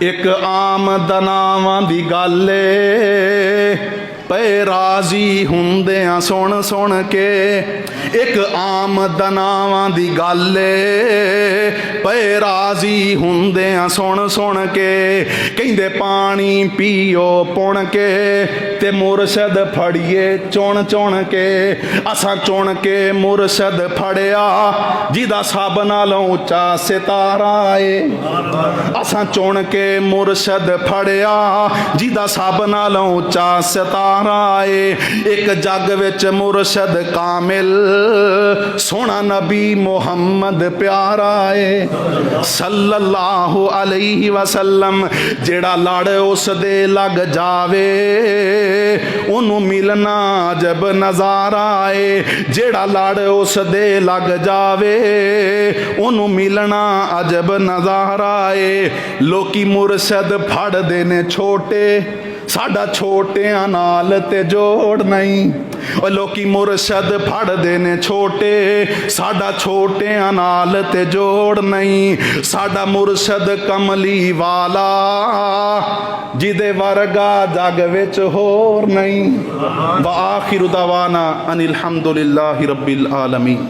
एक आमदनावां दी गल पे राजी हुंदियां सुन सुन के। एक आमदनावां दी गल पे राजी हुंदियां सुन सुन के। कहंदे पानी पीओ पुण के ते मुरशद फड़िए चुन चुन के। असां चुन के मुरशद फड़िया जिदा सब नालों उच्चा सितारा है। असां चुन के मुरशद फड़िया जिदा सब नालों उच्चा सितारा है। एक जग विच मुरशद कामिल सोना नबी मुहम्मद प्यारा है सल्लल्लाहु अलैहि वसल्लम। जेड़ा लड़ उस दे लग जावे उन्हों मिलना अजब नज़ारा है। जेड़ा लड़ उस दे लग जावे उन्हों मिलना अजब नज़ारा है। लोकी मुरशद फड़दे ने छोटे साडा छोटियां नाल ते जोड़ नहीं। और लोकी मुरशद फड़दे ने छोटे साडा छोटियां नाल ते जोड़ नहीं। साडा मुरशद कमली वाला जिदे वर्गा जग विच होर नहीं। व आखिरु दवाना अनिल हम्दुलिल्लाहि रब्बिल आलमीन।